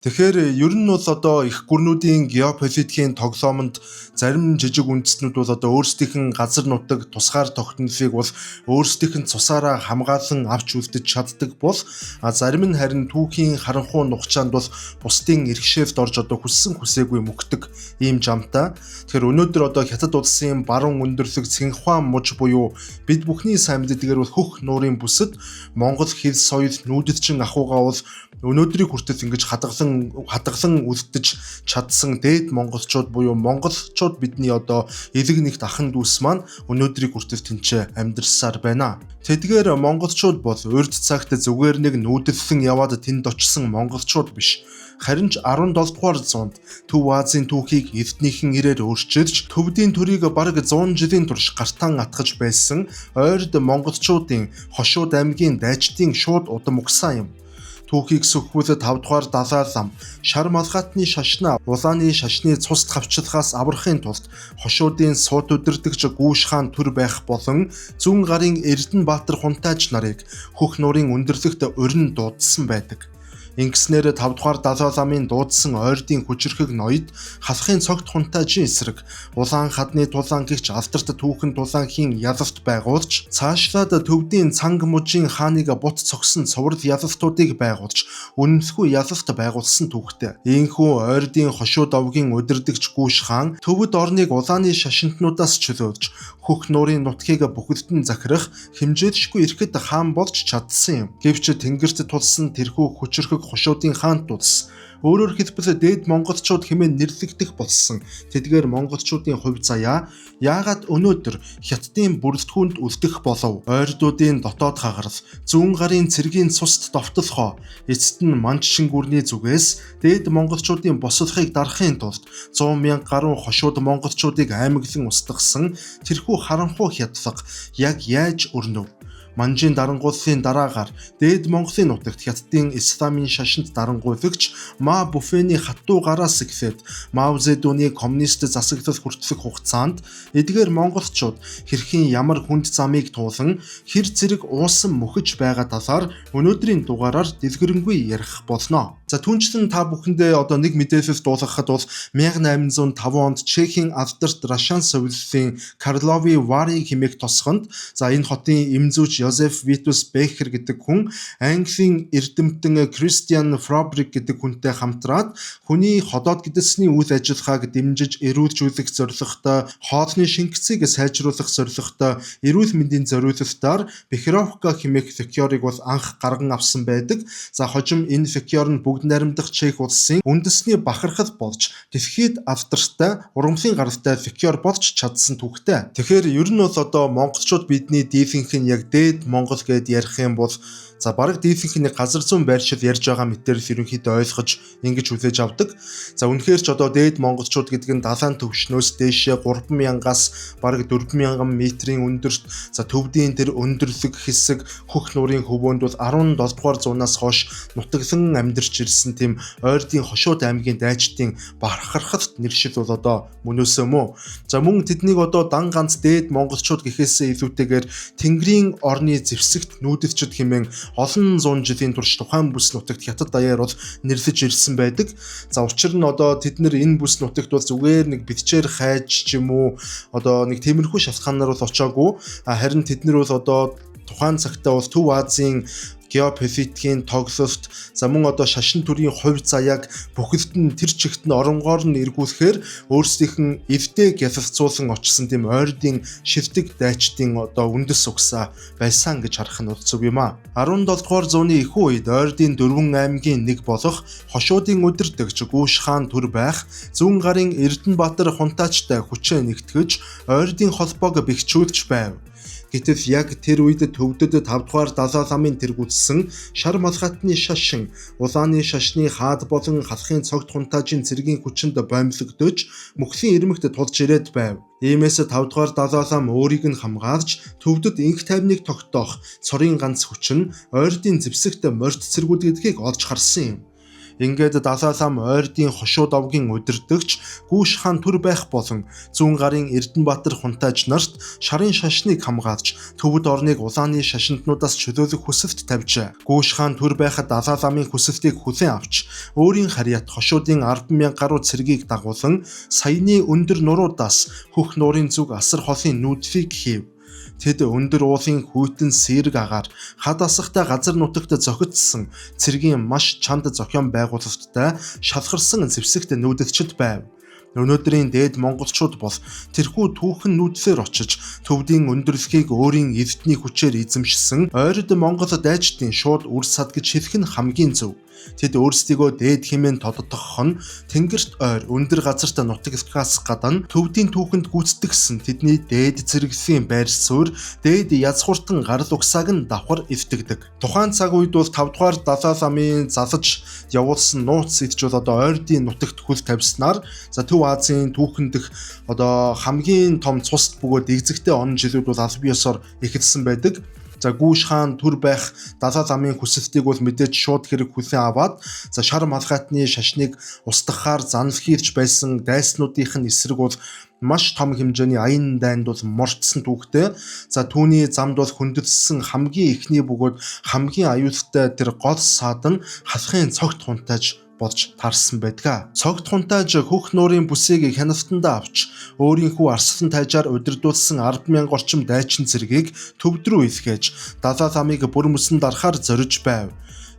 Тэгэхээр ер нь бол одоо их гүрнүүдийн геополитикийн тоглоомонд зарим жижиг үндэстнүүд бол одоо өөрсдийнх нь газар нутаг тусгаар тогтносыг бол өөрсдийнх нь цусаараа хамгаалан авч үлдэж чаддаг бол зарим нь харин түүхийн харанхуй нухчаанд бол бусдын иргэшээлд орж одоо хүссэн хүсээгүй мөгтөг ийм жамтай. Тэгэхээр өнөөдөр одоо хятад улсын баруун өндөрлөг Цинхуа муж буюу бид бүхний сайн мэддгээр бол хөх нуурын бүсэд Монгол хэл соёл нүүдэлчин ахуйгаа бол өнөөдрийг хүртэл ингэж хадгалан үлдэж чадсан дээд монголчууд буюу монголчууд бидний одоо элэг нэгт ахын дүүс маань өнөөдрийг хүртэл тэнцээ амьдарсаар байна. Тэдгээр монголчууд бол урьд цагт зүгээр нэг нүүдэлсэн яваад тэнд очсон монголчууд биш. Харин ч 17 дугаар зуунд Төв Азийн түүхийг эрднийхэн ирээр өөрчилж төвдийн төрийг бараг 100 жилийн турш гартаан атгаж байсан ойрд монголчуудын Хошууд аймгийн дайчдын шууд удам угсаа юм. Түүхийг сөхвөл 5 дугаар далай лам шар малгайтны шашнаа улааны шашны цус тавчлагаас аврахын тулд хошуудын сууд өдөрдөгч Гүүш хаан төр байх болон зүүн гарын Эрдэнэбаатар хунтайч нарыг хөх нуурын өндөрлөгт өрн дуудсан байдаг. Ингэснээр 5 дугаар далай ламын дуудсан ойрдын хүчрхэг ноёд халахын цогт хунтайчийн эсрэг улаан хадны тулаан гихч алдарт түүхэн тулаанхийн ялалт байгуулж цаашлаад төвдийн цанг мужийн хааныг бут цогсон цуврал ялалтуудыг байгуулж үнэмсгүй ялалт байгуулсан түүхтэй. Ийхүү ойрдын хошууд овгийн удирдагч Гүүш хаан төвд орныг улааны шашинтнуудаас чөлөөлж хөх нуурын нутгийг бүхэлдэн захирах хэмжээлшгүй эрхэд хаан болж чадсан юм. Гэвч тэнгэрт тулсан тэрхүү хүчрхэг хошуудын хаант улс өөрөөр хэлбэл дээд монголчууд хэмээн нэрлэгдэх болсон. Тэдгээр монголчуудын хувь заяа яагаад өнөөдөр хятадын бүрэлдэхүүнд үлдэх болов? Ойрдуудын дотоод хагарал, зүүн гарын цэргийн цуст довтлохоо, эцэст нь манч шингүрний зүгээс дээд монголчуудын бослохыг дарахын тулд 100 мянга гаруй хошууд монголчуудыг аймаглан устгасан тэрхүү харанхуй хядлага яг яаж өрнөв? Манжийн дарангууллын дараагаар дээд Монголын нутагт хятадын исламын шашинт дарангуйлагч Ма Буфэний хатуу гараас эхлээд Мао Зэдуны коммунист засаглал хүртэлх хугацаанд эдгээр монголчууд хэрхэн ямар хүнд замыг туулан хэр зэрэг уусан мөхөж байгаа талаар өнөөдрийн дугаараар дэлгэрэнгүй ярих болно. За түүнчлэн та бүхэндээ одоо нэг мэдээлэл дуулгахад бол 1805 онд Чехийн алдарт Рашан совиллын Карловы Вари хэмээх тосгонд энэ хотын эмзүүч Йозеф Витус Бехер гэдэг хүн Английн эрдэмтэн Кристиан Фробрик гэдэг хүнтэй хамтраад хүний ходоод гэдэсний үйл ажиллагааг дэмжиж эрүүлжүүлэх зорилготой, хоолны шингэцийг сайжруулах зорилготой, эрүүл мэндийн зориулалтаар Бехеровка хэмээх фекёрыг бол анх гарган авсан байдаг. За хожим энэ фекёр нь бүгд наримдах Чех улсын үндэсний бахархал болж дэлхийд алдартай урамлын гаралтай фекёр болж чадсан түүхтэй. Тэгэхээр ер нь бол одоо монголчууд бидний дийлэнх нь яг дээд Монгол гэд ярих юм бол бараг дийлэнх нь газар зүүн байршил ярьж байгаа мэтээр ерөнхийдөө ойлгож ингэж хүлээж авдаг. За үнэхээр ч одоо дээд монголчууд гэдэг нь далайн төвшнөөс дээшээ 3000-аас бараг 4000 метрийн өндөрт төвдийн тэр өндөрлөг хэсэг хөх нуурын хөвөөнд бол 17 дугаар зуунаас хойш нутаглан амьдарч ирсэн тийм ойрдын Хошууд аймгийн дайчдын бахархалт нэршил бол одоо мөнөөсөө мөө. За мөн тэднийг одоо дан ганц дээд монголчууд гэхээсээ илүүтэйгээр Тэнгэрийн орны зэвсэгт нүүдэлчд хэмээн олон зуун жилийн турш тухайн бүс нутагт хятад даяар бол нэрлэж ирсэн байдаг. За учир нь одоо тэд нэр энэ бүс нутагт бол зүгээр нэг бэлчээр хайж ч юм уу одоо нэг тиймэрхүү шалтгаанаар бол очоогүй. Харин тэд нэр бол одоо тухайн цагтаа бол Төв Азийн геополитикийн тоглолт мөн одоо шашин төрийн хувь заяаг бүхэлд нь тэр чигт нь оронгоор нь эргүүлэхээр өөрсдийнх нь эвдээ гялалцуулан очсон тийм ойрдын шилдэг дайчдын одоо үндэс угсаа байсан гэж харах нь зөв юм а. 17 дугаар зууны их үед ойрдын 4 аймгийн нэг болох Хошуудын удирдагч Гүүш хаан төр байх зүүн гарын Эрдэнэбаатар хунтайчтай хүчээ нэгтгэж ойрдын холбоог бэхжүүлж байв. Гэтэл яг тэр үед төвдөд 5 дугаар далай ламын тэргүүлсэн шар малгайтны шашин, улааны шашны хаад болон халахын цогт хунтайчийн цэргийн хүчинд боомлогдож мөхлийн ирмэгт тулж ирээд байв. Иймээс 5 дугаар далай лам өөрийг нь хамгаалж төвдөд инх тайвныг тогтоох цорын ганц хүч нь ойрдын зэвсэгт морьт цэргүүд гэдгийг олж харсан юм. Ингээд Далай лама ойрдын хошуу давгийн удирдагч Гүүш хаан төр байх болон зүүн гарын Эрдэнэбаатар хунтайж нарт шарын шашныг хамгаалж төвд орныг улааны шашинтнуудаас чөлөөлөх хүсэлт тавьжээ. Гүүш хаан төр байхад Далай ламын хүсэлтийг хүлээн авч өөрийн харьяат хошуудын 10,000 гаруй цэргийг дагуулan саяны өндөр нуруудаас хөх нуурын зүг асар холын нүүдвийг хийв. Тэд өндөр уулын хүйтэн сэрэг агаар хад асахтай газар нутагт зохицсон цэргийн маш чанд зохион байгуулалттай шалхарсан зэвсэгт нүүдэлчд байв. Өнөөдрийн дээд монголчууд бол тэрхүү түүхэн нүүдсээр очиж төвдийн өндөрлөхийг өөрийн эрдний хүчээр эзэмшсэн ойрд монгол дайчдын шууд үр сад гэж хэлэх нь хамгийн зөв. Тэд өөрсдийгөө дээд хэмээн тодтогох нь тэнгэрт ойр өндөр газарт нутагскаас гадна төвдийн түүхэнд гүйцэтгсэн тэдний дээд зэрэглэлийн байр суурь дээд язгууртан гарал угсааг нь давхар эвтэгдэг. Тухайн цаг үед бол 5 дугаар Далай ламын залж явуулсан нууц идж бол ойрдын нутагт хөл тавьснаар Төв Азийн түүхэн дэх хамгийн том цус бөгөөд эгзэгтэй он жилүүд бол аль биесээр эхэлсэн байдаг. Гүүш хаан төр байх Далай ламын хүсэлтийг бол мэдээж шууд хэрэг хүлээн аваад шар малгайтны шашныг устгахаар занл хийрч байсан дайснуудынх нь эсрэг бол маш том хэмжээний аян дайнд бол морцсон түүхтэй. Түүний замд бол хүндэлсэн хамгийн ихний бөгөөд хамгийн аюултай тэр гол саад нь халахын цогт хунтайж болж таарсан байдаг. Цогт хунтайж хөх нуурын бүсийг хяналтандаа авч өөрийнхөө арслан тайжаар удирдуулсан 10,000 орчим дайчин цэргийг төвд рүү илгээж Далай ламыг бүр мөсөн дарахаар зориж байв.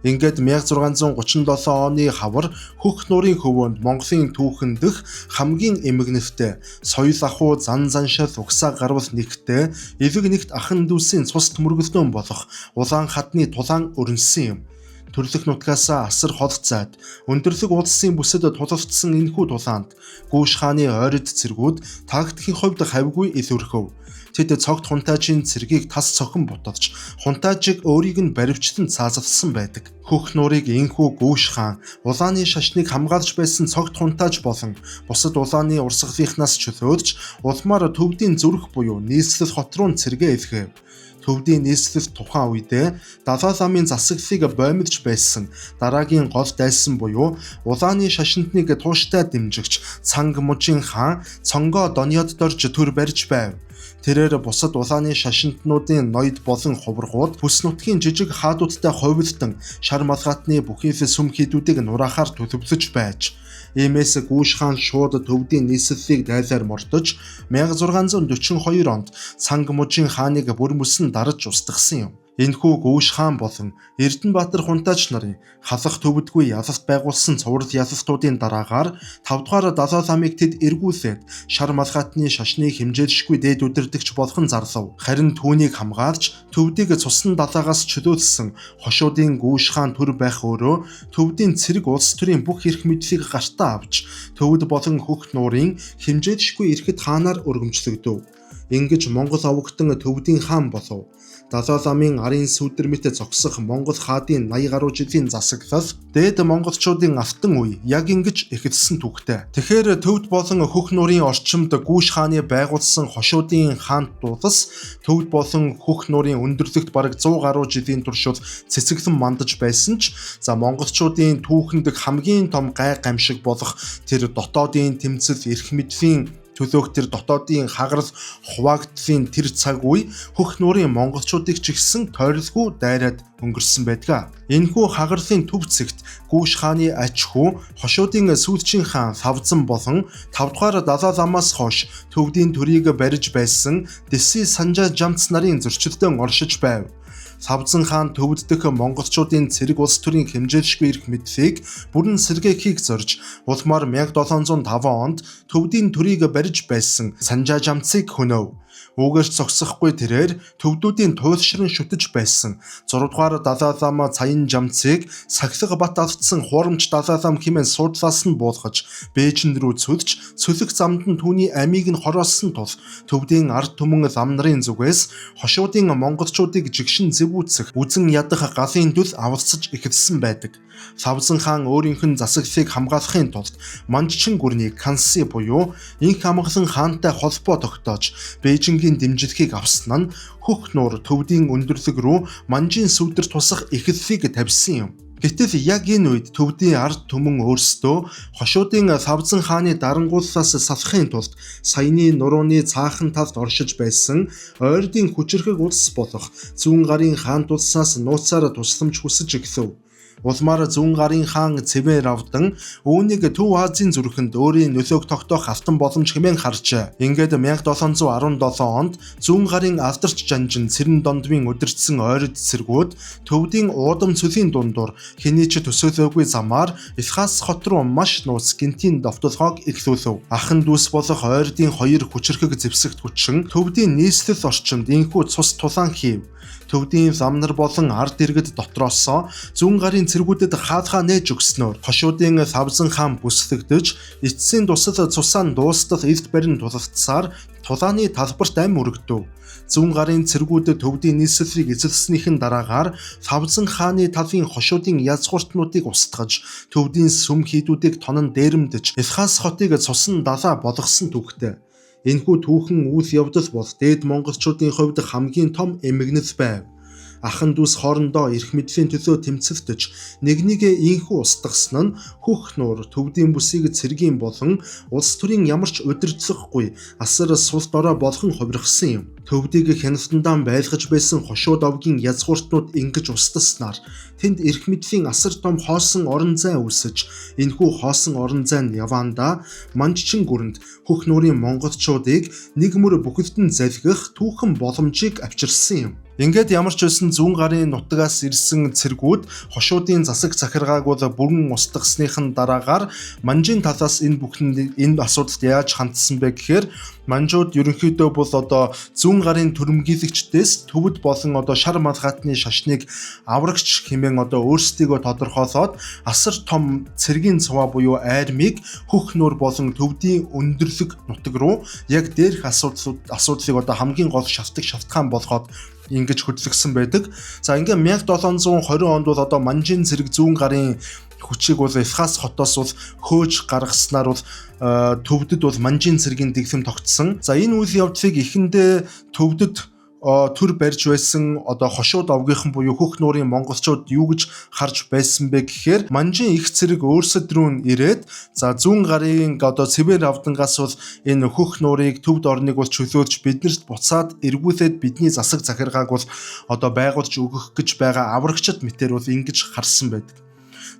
Ингээд 1637 оны хавар хөх нуурын хөвөөнд Монголын түүхэн дэх хамгийн эмгэнэвтэй соёл ахуй зан заншил угсаа гарвал нэгтээ эвэг нэгт ахан дүүсийн цус төмөргөлдөөн болох улаан хадны тулаан өрнсөн юм. Төрлөх нутгаас асар хол зайд өндөрлөг улсын бүсэд тулалдсан энэхүү тулаанд Гүүш хааны ойрд цэргүүд тактикийн хувьд хавьгүй илүүрхэв. Тэд цогт хунтайжийн цэргийг тас цохин буталж хунтайжийг өөрийг нь баривчлан цаазалсан байдаг. Хөх нуурыг энэхүү Гүүш хаан улааны шашныг хамгаалж байсан цогт хунтайж болон бусад улааны урсгалынхнаас чөлөөлж улмаар төвдийн зүрх буюу нийслэл хот руу цэргээ илгээв. Төвдийн нийслэл тухайн үедээ Далай ламын засаглалыг боомлж байсан дараагийн гол дайсан буюу улааны шашинтныг тууштай дэмжигч Цанг мужийн хаан Цонгоо Дониод дорж төр барьж байв. Тэрээр бусад улааны шашинтнуудын ноёд болон хуврагууд бүс нутгийн жижиг хаадуудтай ховилтон шар малгайтны бүхийс сүм хийдүүдийг нураахаар төлөвлөж байж Иймээс Гүүш хаан шууд төвдийн нийслэлийг дайлаар мордож 1642 онд Цанг мужийн хааныг бүр мөсөн дарж устгасан юм. Энэхүү Гүүш хаан болон Эрдэнэбаатар хунтайч нарын халах төвдгүй ялалт байгуулсан цуврал ялалтуудын дараагаар 5 дугаар Далай ламыг тэд эргүүлээд шар малгайтны шашныг хэмжээлшгүй дээд удирдагч болгон зарлав. Харин түүнийг хамгаалж төвдийг цусан далаагаас чөлөөлсөн хошуудын Гүүш хаан төр байх өөрөө төвдийн цэрэг улс төрийн бүх эрх мэдлийг гартаа авч төвд болон хөх нуурын хэмжээлшгүй эрхэт хаанаар өргөмжлөгдөв. Ингэж Монгол овогтон төвдийн хаан болов. Далай ламын арын сүдэр мэт зогсох Монгол хаадын 80 гаруй жилийн засаглал дээд монголчуудын алтан үе яг ингэж эхэлсэн түүхтэй. Тэгэхээр төвд болон хөх нуурын орчимд Гүүш хааны байгуулсан хошуудын хаант дуулас төвд болон хөх нуурын өндөрлөгт бараг 100 гаруй жилийн турш цэцэглэн мандаж байсан ч монголчуудын түүхэнд хамгийн том гай гамшиг болох тэр дотоодын тэмцэл эрх мэдлийн төлөөх тэр дотоодын хагарал хуваагдлын тэр цаг үе хөх нуурын монголчуудыг ч ихсэн тойролгүй дайраад өнгөрсөн байдаг. Энэхүү хагарлын төв зэгт Гүүш хааны аж хүү хошуудын сүүлчийн хаан Лавзан болон 5 дугаар Далай ламаас хойш төвдийн төрийг барьж байсан Дэси Санжаа Жамц нарын зөрчилдөөн оршиж байв. Лавзан хаан төвд дэх монголчуудын цэрэг улс төрийн хэмжээлшгүй эрх мэдлийг бүрэн сэргээхийг зорж улмаар 1705 онд төвдийн төрийг барьж байсан Санжаа Жамцыг хөнөв. Үүгээрч зогсохгүй тэрээр төвдүүдийн туйлшран шүтэж байсан 6 дугаар Далай лама Цаян Жамцыг сахилга бат алдсан хуурамч Далай лам хэмээн суудлаас нь буулгаж Бээжин рүү цөлж цөлөх замд нь түүний амийг нь хороолсон тул төвдийн ард түмэн лам нарын зүгээс хошуудын монголчуудыг жигшин зэвүүцэх үзэн ядах галын дүл авалцаж эхэлсэн байдаг. Лавзан хаан өөрийнх нь засаглалыг хамгаалахын тулд Манжчин гүрний Канси буюу инх амгалан хаантай холбоо тогтоож Бээжингийн дэмжлэгийг авсан нь хөх нуур төвдийн өндөрлөг рүү Манжийн сүдэр тусах эхлэлийг тавьсан юм. Гэтэл яг энэ үед төвдийн ард түмэн өөрсдөө хошуудын Савзан хааны дарангууллаас салахын тулд саяны нурууны цаахан талд оршиж байсан ойрдын хүчирхэг улс болох Зүүн гарын хаан тулсаас нууцаар тусламж хүсэж өгсөв. Улмаар Зүүн гарын хаан цэвэр авдан үүнийг Төв Азийн зүрхэнд өөрийн нөлөөг тогтоох алтан боломж хэмээн харжээ. Ингээд 1717 онд Зүүн гарын алдарч жанжин Цэрэн Дондвийн удирдсан ойрд цэргүүд төвдийн уудам цөлийн дундуур хэний ч төсөөлөөгүй замаар Эфхас хот руу маш нууц гинтийн довтолгоог эхлүүлв. Ахын дүүс болох ойрдын хоёр хүчирхэг зэвсэгт хүчин төвдийн нийслэл орчинд инхүү цус тулаан хийв. Төвдийн замнар болон ард иргэд дотроосоо Зүүн гарын цэргүүдэд хаалгаа нээж өгснөөр хошуудын Савзан хаан бүслэгдэж эцсийн тусал цусаан дуустал эрт барин тулалцсаар тулааны талбарт ам өргөдөв. Зүүн гарын цэргүүд төвдийн нийслэлийг эзэлснийхэн дараагаар Савзан хааны талын хошуудын язгууртнуудыг устгаж төвдийн сүм хийдүүдийг тонон дээрэмдэж Эфхас хотыг цусан далаа болгосон түүхтэй. Энэхүү түүхэн үйл явдал бол дээд монголчуудын хувьд хамгийн том эмгэнэл байв. Ахын дүүс хоорондоо эрх мэдлийн төлөө тэмцэлдэж нэгнийгээ инхүү устгасан нь хөх нуур төвдийн бүсийг цэргийн болон улс төрийн ямар ч удирдлахгүй асар сул дорой болгон хувиргасан юм. Төвдийг хяналтандаа байлгаж байсан хошууд овгийн язгууртнууд ингэж устгаснаар тэнд эрх мэдлийн асар том хоосон орон зай үүсэж энэхүү хоосон орон зай нь яваандаа Манжчин гүрэнд хөх нуурын монголчуудыг нэг мөр бүхэлдэн залгих түүхэн боломжийг авчирсан юм. Ингээд ямар ч байсан Зүүн гарын нутагаас ирсэн цэргүүд хошуудын засаг захиргааг бол бүрэн устгасныхан дараагаар Манжийн талаас энэ асуудалд яаж хандсан бэ гэхээр манжууд ерөнхийдөө бол Зүүн гарын төрөмгийлэгчдээс төвд болон шар малгайтны шашныг аврагч хэмээн өөрсдийгөө тодорхойлоод асар том цэргийн цуваа буюу айрмыг хөх нуур болон төвдийн өндөрлөг нутаг руу яг дээрх асуудлыг хамгийн гол шалтгаан болгоод ингэж хөдөлгсөн байдаг. За ингээд 1720 онд бол Манжийн цэрэг Зүүн гарын хүчийг бол Эфхас хотоос бол хөөж гаргаснаар бол төвдөд бол Манжийн цэргийн дэглэм тогтсон. За энэ үйл явдлыг эхэндээ төвдөд төр барьж байсан хошууд овгийнхан буюу хөх нуурын монголчууд юу гэж харж байсан бэ гэхээр Манжийн их цэрэг өөрсөд рүү ирээд за Зүүн гарын цэвэр авдангаас бол энэ хөх нуурыг төвд орныг бол чөлөөлж биднэрт буцаад эргүүлээд бидний засаг захиргааг бол байгуулж өгөх гэж байгаа аврагчид мэтэр бол ингэж харсан байдаг.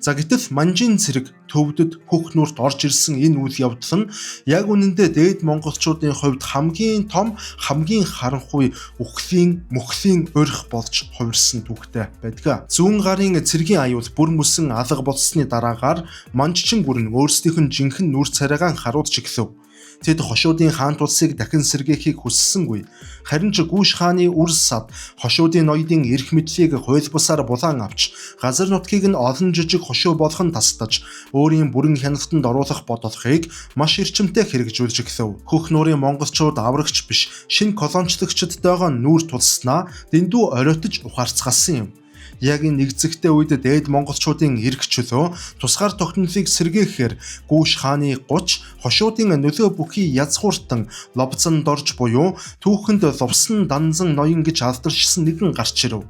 За гэтэл Манжийн цэрэг төвдөд хөх нуурт орж ирсэн энэ үйл явдал нь яг үнэндээ дээд монголчуудын хувьд хамгийн том, хамгийн харанхуй мөхлийн урих болж хувирсан түүхтэй байдаг. Зүүн гарын цэргийн аюул бүр мөсөн алга болсны дараагаар Манжчин гүрэн өөрсдийнх нь жинхэнэ нүр царайгаан харуулж эхлэв. Тэд хошуудын хаан тулсыг дахин сэргээхийг хүссэнгүй. Харин ч Гүүш хааны үр сад хошуудын ноёдын эрх мэдлийг хууль бусаар булаан авч газар нутгийг нь олон жижиг хошуу болгон тасдаж өөрийн бүрэн хяналтанд оруулах бодлогыг маш эрчимтэй хэрэгжүүлж эхлэв. Хөх нуурын монголчууд аврагч биш шинэ колончлогчдтойгоо нүүр тулснаа дэндүү оройтож ухаарцгаасан юм. Яг энэ нэгцэгтэй үед дээд монголчуудын эрх чөлөө тусгаар тогтнолыг сэргээхээр Гүүш хааны 30 хошуудын нөлөө бүхий язгууртан ловцон дорж буюу түүхэнд ловсон данзан ноён гэж алдаршсан нэгэн гарч ирэв.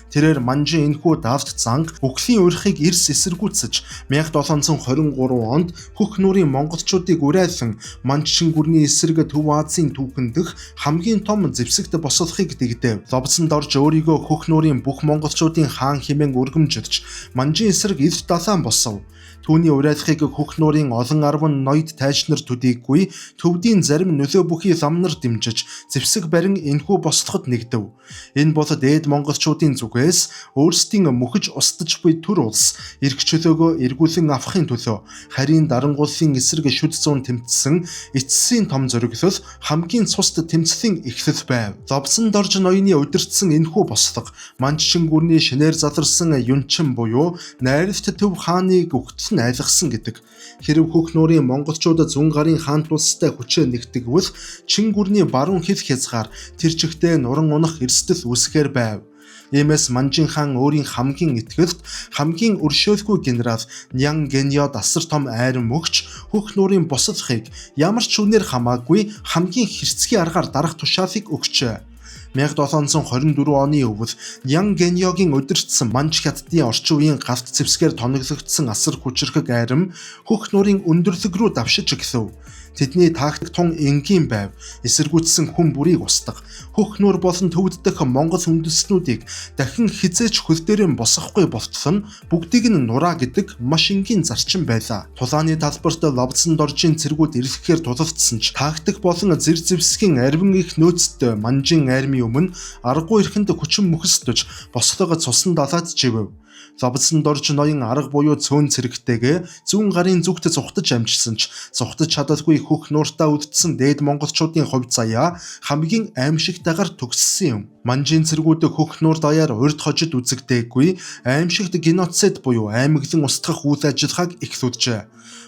Тэрээр Манжийн энэхүү давт занг үхлийн урьхыг эрс эсэргүүцэж 1723 онд хөх нуурын монголчуудыг урайлан Манжчин гүрний эсрэг Төв Азийн түүхэндх хамгийн том зэвсэгт босолохыг дэгдэв. Ловцонд орж өөрийгөө хөх нуурын бүх монголчуудын хаан хэмээн өргөмжилж Манжийн эсрэг эрт далайн босов. Түүний урайлахыг хөх нуурын олон арван ноёд тайчнар төдийгүй төвдийн зарим нөлөө бүхий ламнар дэмжиж зэвсэг барин энэхүү бослоход нэгдэв. Энэ бол дээд монголчуудын зүгээс өөрсдийн мөхөж устж буй төр улс эрх чөлөөгөө эргүүлэн авахын төлөө харийн дарангууллын эсрэг шүд зүүн тэмцсэн эцсийн том зориглол хамгийн цуст тэмцлийн эхлэл байв. Ловцонд орж ноёны удирдсан энэхүү бослого Манжчин гүрний шинээр задарсан юнчин буюу найралт Төв хааныг өгтөл нь айлгсан гэдэг. Хэрв хөх нуурын монголчууд Зүүн гарын хаан тулстай хүчээ нэгтгэвэл Чин гүрний баруун хэв хязгаар тэр чигтээ нуран унах эрсдэл үүсэхээр байв. Иймээс Манжин хаан өөрийн хамгийн итгэлт, хамгийн өршөөлгүй генерал Нян Геньод асар том айран мөгч хөх нуурын бослохыг ямар ч үнээр хамаагүй хамгийн хэрцгий аргаар дарах тушаалыг өгчээ. 1724 оны өвөс Ян Геньёгийн удирдсан Манж хятадын орчин үеийн галт зэвсгээр тоноглогдсон асар хүчирхэг айрам хөх нуурын өндөрлөг рүү давшиж гисв. Тэдний тактик тун энгийн байв. Эсэргүүцсэн хүн бүрийг устгах. Хөх нуур болон төвд дэх Монгол үндэстнүүдийг дахин хизээч хөл дээрээ босгохгүй болтсон бүгдийг нь нураа гэдэг маш энгийн зарчим байлаа. Тулааны талбарт ловцсон доржийн цэргүүд ирэхээр тулалдсан ч тактик болон зэр зэвсгийн арвин их нөөцтэй Манжин армийн өмнө аргагүй ирэхэнд хүчин мөхсдөж бослого цусан далаад живэв. Ловцсон дорж ноён арга буюу цөөн цэрэгтэйгээ зүүн гарын зүгт зүхтаж амжсан ч зүхтаж чадалгүй хөх нууртаа үлдсэн дээд монголчуудын хувь заяа хамгийн аимшигтайгаар төгссөн юм. Манжин цэргүүд хөх нуур даяар урьд хожид үзэгдээгүй аимшигт геноцид буюу аймаглан устгах үйл ажиллагааг эхлүүлжээ.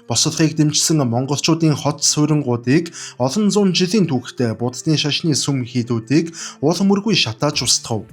Бослохыг дэмжсэн монголчуудын хот суурингуудыг олон зуун жилийн түүхтэй буддын шашны сүм хийдүүдийг уул мөргүй шатааж устгав.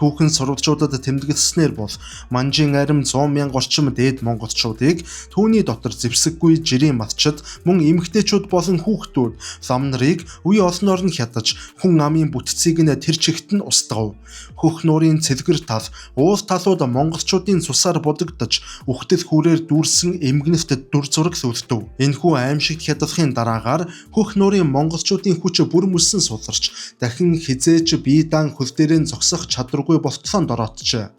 Түүхэн сурвалжуудад тэмдэглэснээр бол Манжин арим 100,000 орчим дээд монголчуудыг түүний дотор зэвсэггүй жирийн матчад мөн эмэгтэйчүүд болон хүүхдүүд лам нарыг үе олноор нь хятаж хүн амын бүтцийг нь тэр чигт нь устгав. Хөх нуурын цэлгэр тал уул талууд монголчуудын цусаар бодогдож үхтэл хүрээр дүүрсэн эмгэнэлт дүр зураг сүлдэв. Энэхүү аимшигт хядалахын дараагаар хөх нуурын монголчуудын хүч бүр мөсөн суларч дахин хизээч бие даан хөл дээрээ зогсох чадваргүй болтолсон дороотжээ.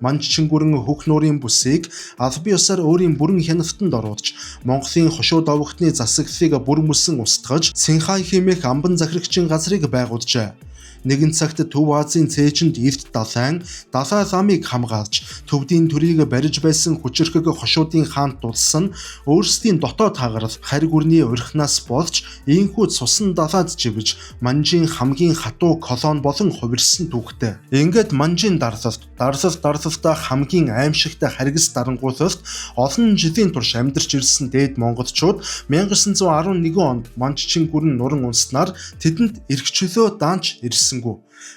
Манжчин гүрэн хөх нуурын бүсийг албан ёсоор өөрийн бүрэн хяналтанд оруулж Монголын хошуу давхтны засаглалыг бүр мөсөн устгаж Цинхай хэмээх амбан захирагчийн газрыг байгуулжээ. Нэгэн цагт Төв Азийн цээжинд Эрт Далайн Далай ламыг хамгаалж төвдийн төрийг барьж байсан хүчирхэг хошуудын хаант дулсан өөрсдийн дотоод хагарал хариг үрний урхнаас болж ийхүү цусан далаад живж Манжин хамгийн хатуу колон болон хувирсан түүхтэй. Ингээд Манжин дарлалтаа хамгийн аимшигтай харгас дарангуулалт олон жилийн турш амьдарч ирсэн дээд монголчууд 1911 онд Манжчин гүрэн нуран унснаар тэдэнд эрх чөлөө даанч ирсэн.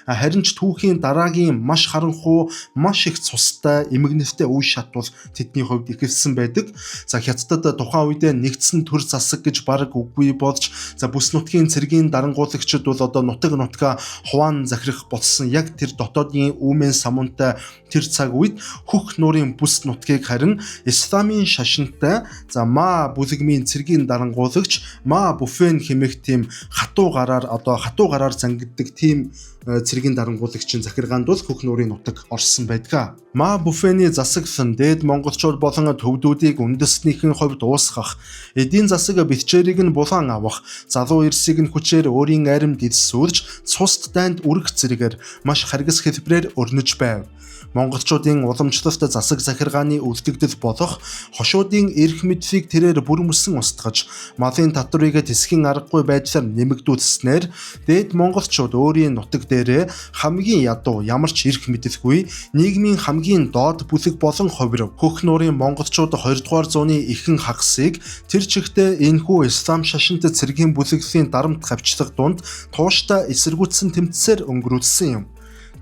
Харин ч түүхийн дараагийн маш харанхуй, маш их цустай, эмгэнэлтэй үе шат бол тэдний хувьд ихэлсэн байдаг. Хятадд тухайн үед нэгдсэн төр засаг гэж бараг үгүй болж, бүс нутгийн цэргийн дарангуулагчид бол нутга хуваан захирах болсон яг тэр дотоодын үүмэн самуунтай тэр цаг үед хөх нуурын бүс нутгийг харин исламын шашинтай Ма бүлэгмийн цэргийн дарангуулагч Ма Буфен хэмээх тийм хатуу гараар зангиддаг тийм цэргийн дарангуулагчийн захиргаанд бол хөх нуурын нутаг орсон байдаг. Ма Буфений засаглан дээд монголчууд болон төвдүүдийг үндэстнийхэн хувьд уусгах, эдийн засаг бэлчээрийг нь булан авах, залуу эрсийг нь хүчээр өөрийн аримд эзсүүлж цуст дайнд үрэх зэрэгээр маш харгас хэлбэрээр өрнөж байв. Монголчуудын уламжлалт засаг захиргааны үлдэгдэл болох хошуудын эрх мэдлийг тэрээр бүр мөсөн устгаж, малын татварыг тэсхийн аргагүй байдлаар нэмэгдүүлснээр дээд монголчууд өөрийн нутаг дээрээ хамгийн ядуу ямар ч эрх мэдэлгүй нийгмийн хамгийн доод бүлэг болон хувирв. Хөх нуурын монголчууд 20 дугаар зууны ихэнх хагасыг тэр чигтээ энэхүү ислам шашинт цэргийн бүлэглэлийн дарамт хавчлах дунд тууштай эсэргүүцсэн тэмцээр өнгөрүүлсэн юм.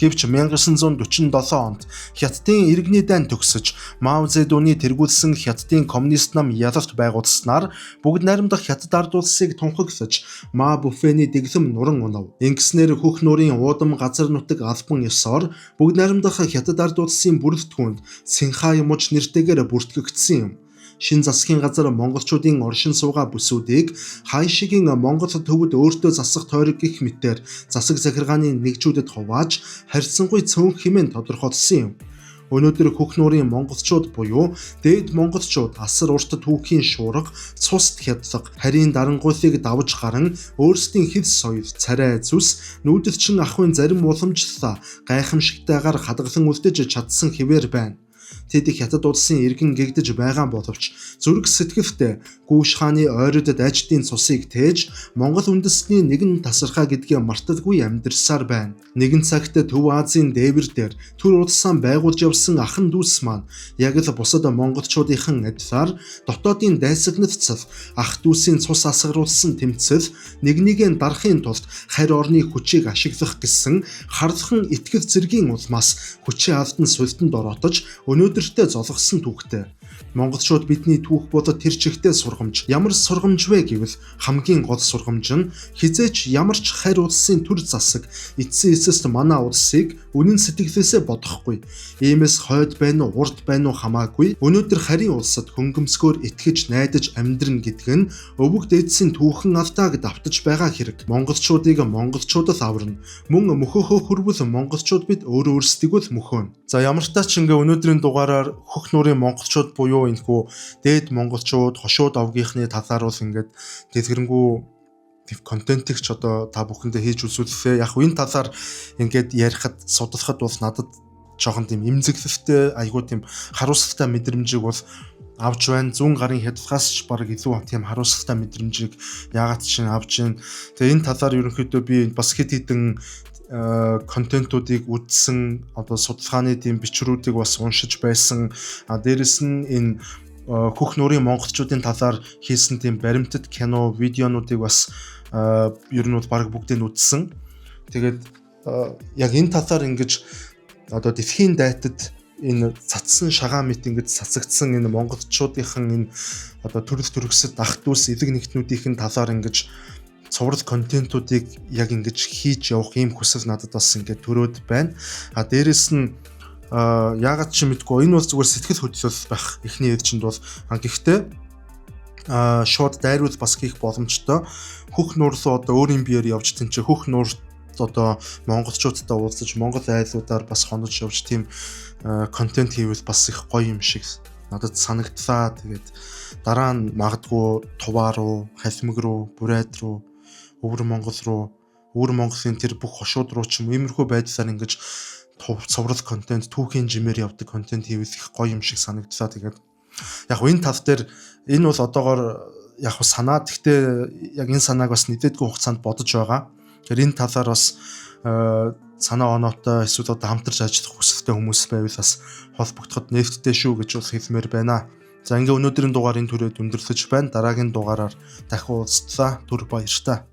Гэвч 1947 онд Хятадын иргэний дайн төгсөж Мао Цзэдуны тэргүүлсэн Хятадын коммунист нам ялалт байгуулснаар бүгд найрамдах Хятад ард улсыг тунхаглаж Ма Буфений дэглэм нуран унав. Ингэснээр хөх нуурын уудам газар нутаг албан ёсоор бүгд найрамдах Хятад ард улсын бүрэлдэхүүнд Цинхай муж нэртэйгээр бүртгэгдсэн юм. Шин засгийн газар монголчуудын оршин суугаа бүсүүдийг хайшигийн Монгол төвд өөртөө засах тойрог гэх мэтээр засаг захиргааны нэгжүүдэд хувааж харьцангуй цөөн хэмээн тодорхойлсон юм. Өнөөдөр хөх нуурын монголчууд буюу дээд монголчууд асар урт түүхийн шуурга, цуст хядлага, харийн дарангуйлыг давж гаран өөрсдийн хэл соёл, царай зүс, нүүдэлчин ахуйн зарим уламжлалаа гайхамшигтайгаар хадгалан үлдэж чадсан хэвээр байна. Тэд Хятад улсын иргэн гэгдэж байгаа боловч зүрх сэтгэлдээ Гүүш хааны ойрод дайчдын цусыг тээж Монгол үндэстний нэгэн тасархаа гэдгээ марталгүй амьдарсаар байна. Нэгэн цагт Төв Азийн дээвэр дээр төр улсаа байгуулж явсан ахан дүүс маань яг л бусад монголчуудынхан адилаар дотоодын дайсагнацал ах дүүсийн цус асгаруулсан тэмцэл нэгнийгээ дарахын тулд харь орны хүчийг ашиглах гэсэн харлахан итгэл зэргийн улмаас хүчээ алдан сүлдэнд ороотож өнөөдөртөө золгосон түүхтэй. Монголчууд бидний түүх бодод тэр чигтээ сургамж. Ямар сургамж вэ гэвэл хамгийн гол сургамж нь хизээч ямар ч харь улсын төр засаг эцсийн эцэст манай улсыг үнэн сэтгэлээсээ бодохгүй. Иймээс хойд байна уу, урд байна уу хамаагүй. Өнөөдөр харийн улсад хөнгөмсгөөр итгэж найдаж амьдрна гэдэг нь өвөг дээдсийн түүхэн алдааг давтаж байгаа хэрэг. Монголчуудыг монголчуудаас аварна. Мөн мөхөөхөө хүрвэл монголчууд бид өөр өөрсдийгөө л мөхөөнө. За ямар ч тач ингээ өнөөдрийн дугаараар хөх нуурын монголчууд буюу энэхүү дээд монголчууд, хошууд овгийнхны талаар бол ингээд дэлгэрэнгүй контентыг ч одоо та бүхэндээ хийж үзүүлээ. Яг энэ талаар ингээд ярихад, судлахад бол надад жоохон тийм эмзэглэлтэй, айгүй тийм харуулсалтай мэдрэмжийг бол авч байна. 100 гарын хязгаас ч баг илүү тийм харуулсалтай мэдрэмжийг яагаад ч авч байна. Тэгээ энэ талаар ерөнхийдөө би бас хэд хэдэн контентуудыг үзсэн, одоо судалгааны тийм бичрүүдийг бас уншиж байсан. Дээрэс нь энэ хөх нуурын монголчуудын талаар хийсэн тийм баримтат кино, видеонуудыг бас ер нь бол баг бүгдийг нь үзсэн. Тэгээд яг энэ талаар ингэж одоо дэлхийн дайтад энэ цацсан шагаан мэт ингэж цацагдсан энэ монголчуудынхан энэ одоо төрөл төрөсөд ах дүүс эдэг нэгтнүүдийн талаар ингэж цуврал контентуудыг яг ингэж хийж явах ийм хүсэл надад бас ингээд төрөөд байна. Дээрэс нь яагаад ч мэдгүй энэ бол зүгээр сэтгэл хөдлөл байх эхний ээлжинд бол гэхдээ шууд дайруул бас хийх боломжтой. Хөх нуур руу одоо өөрийн биеэр явж тэн чи хөх нуур одоо монголчуудтай уулзаж монгол айлуудаар бас хонож явж тийм контент хийвэл бас их гоё юм шиг надад санагдлаа. Тэгээд дараа нь магадгүй Туваа руу, Халимаг руу, Бурайд руу, Өвөр Монгол руу, Өвөр Монголын тэр бүх хошууд руу ч юм иймэрхүү байдлаар ингэж цуврал контент, түүхийн жимээр явдаг контент хийвэл их гоё юм шиг санагдлаа. Тэгээд яг энэ тал дээр энэ бол одоогоор яг санаа, гэхдээ яг энэ санааг бас нэдээдгүй хугацаанд бодож байгаа. Тэгэхээр энэ талаар бас санаа оноотой эсвэл одоо хамтарч ажиллах хүсэлтэй хүмүүс байвал бас холбогдоход нээлттэй шүү гэж бол хэлмээр байна. За ингээ өнөөдрийн дугаар энэ түрээд өндөрлөж байна. Дараагийн дугаараар дахин уулзлаа. Түр баярлалаа.